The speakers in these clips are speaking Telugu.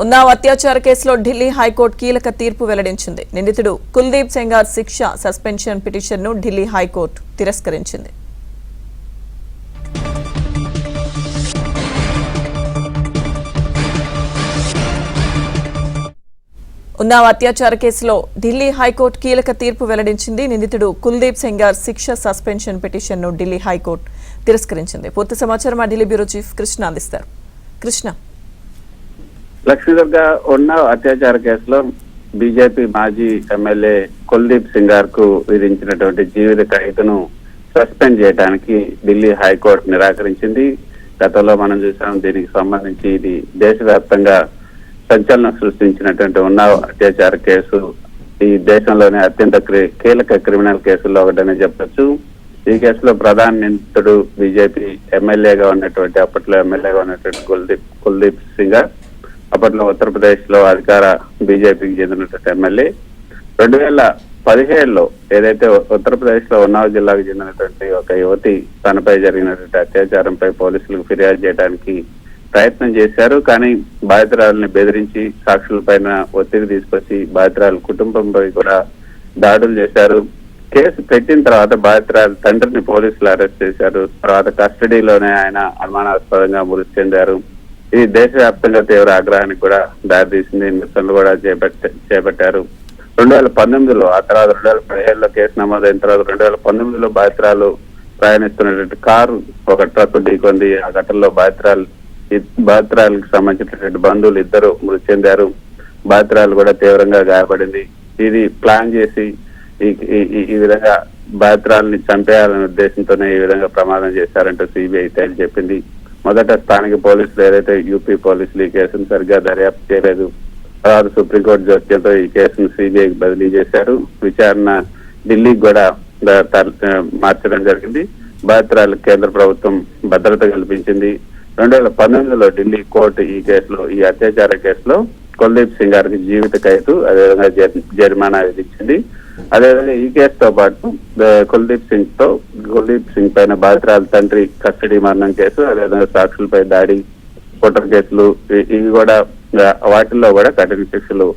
ఉన్నావ్ అత్యాచార కేసులో ఢిల్లీ హైకోర్టు కీలక తీర్పు వెల్లడించింది. నిందితుడు కుల్దీప్ సెంగార్ శిక్ష సస్పెన్షన్ పిటిషన్ను ఢిల్లీ హైకోర్టు తిరస్కరించింది. ఉన్నావ్ అత్యాచార కేసులో ఢిల్లీ హైకోర్టు కీలక తీర్పు వెల్లడించింది. నిందితుడు కుల్దీప్ సెంగార్ శిక్ష సస్పెన్షన్ పిటిషన్ను ఢిల్లీ హైకోర్టు తిరస్కరించింది. పూర్తి సమాచారం మా ఢిల్లీ బ్యూరో చీఫ్ కృష్ణ అందిస్తారు. కృష్ణ, లక్ష్మీదుర్గ ఉన్నావ్ అత్యాచార కేసులో బీజేపీ మాజీ ఎమ్మెల్యే కుల్దీప్ సెంగార్ కు విధించినటువంటి జీవిత ఖైదును సస్పెండ్ చేయడానికి ఢిల్లీ హైకోర్టు నిరాకరించింది. గతంలో మనం చూసాం, దీనికి సంబంధించి ఇది దేశవ్యాప్తంగా సంచలనం సృష్టించినటువంటి ఉన్నావ్ అత్యాచార కేసు ఈ దేశంలోనే అత్యంత కీలక క్రిమినల్ కేసుల్లో ఒకటనే చెప్పొచ్చు. ఈ కేసులో ప్రధాన నిందితుడు బీజేపీ ఎమ్మెల్యేగా ఉన్నటువంటి కుల్దీప్ సెంగార్. అప్పట్లో ఉత్తరప్రదేశ్ లో అధికార బీజేపీకి చెందినటువంటి ఎమ్మెల్యే. 2017లో ఏదైతే ఉత్తరప్రదేశ్ లో ఉన్నావ్ జిల్లాకు చెందినటువంటి ఒక యువతి తనపై జరిగినటువంటి అత్యాచారంపై పోలీసులకు ఫిర్యాదు చేయడానికి ప్రయత్నం చేశారు. కానీ బాధితురాలని బెదిరించి సాక్షుల పైన ఒత్తిడి తీసుకొచ్చి బాధితురాల కుటుంబంపై కూడా దాడులు చేశారు. కేసు పెట్టిన తర్వాత బాధితురాల తండ్రిని పోలీసులు అరెస్ట్ చేశారు. తర్వాత కస్టడీలోనే ఆయన అనుమానాస్పదంగా మృతి చెందారు. ఇది దేశవ్యాప్తంగా తీవ్ర ఆగ్రహానికి కూడా దారితీసింది. నిరసనలు కూడా చేపట్టారు. 2019లో ఆ తర్వాత 2017లో కేసు నమోదైన తర్వాత 2019లో బాధితురాలు ప్రయాణిస్తున్నటువంటి కారు ఒక ట్రక్ ఢీకొంది. ఆ ఘటనలో బాధితురాలకు సంబంధించినటువంటి బంధువులు ఇద్దరు మృతి చెందారు. బాధితురాలు కూడా తీవ్రంగా గాయపడింది. ఇది ప్లాన్ చేసి ఈ విధంగా బాధితురాలని చంపేయాలనే ఉద్దేశంతోనే ఈ విధంగా ప్రమాదం చేశారంటూ సిబిఐ చెప్పింది. మొదట స్థానిక పోలీసులు ఏదైతే యూపీ పోలీసులు ఈ కేసును సరిగ్గా దర్యాప్తు చేయలేదు. తర్వాత సుప్రీంకోర్టు జోక్యంతో ఈ కేసును సిబిఐకి బదిలీ చేశారు. విచారణ ఢిల్లీకి కూడా మార్చడం జరిగింది. బాధితురాలకు కేంద్ర ప్రభుత్వం భద్రత కల్పించింది. 2019లో ఢిల్లీ కోర్టు ఈ అత్యాచార కేసులో కుల్దీప్ సెంగార్ కి జీవిత ఖైదు అదేవిధంగా జరిమానా విధించింది. అదేవిధంగా ఈ కేసుతో పాటు కుల్దీప్ సింగ్ పైన బాధితురాల తండ్రి కస్టడీ మరణం కేసు, అదేవిధంగా సాక్షులపై దాడి, కుట్ర కేసులు ఇవి కూడా వాటిల్లో కూడా కఠిన శిక్షలు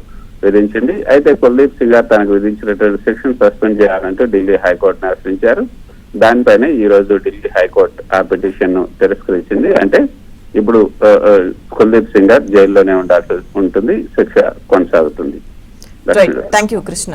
విధించింది. అయితే కుల్దీప్ సెంగార్ తనకు విధించినటువంటి శిక్షను సస్పెండ్ చేయాలంటూ ఢిల్లీ హైకోర్టును ఆశ్రయించారు. దానిపైన ఈ రోజు ఢిల్లీ హైకోర్టు ఆ పిటిషన్ ను తిరస్కరించింది. అంటే ఇప్పుడు కుల్దీప్ సెంగార్ జైల్లోనే ఉండాల్సి ఉంటుంది, శిక్ష కొనసాగుతుంది. Thank you Krishna.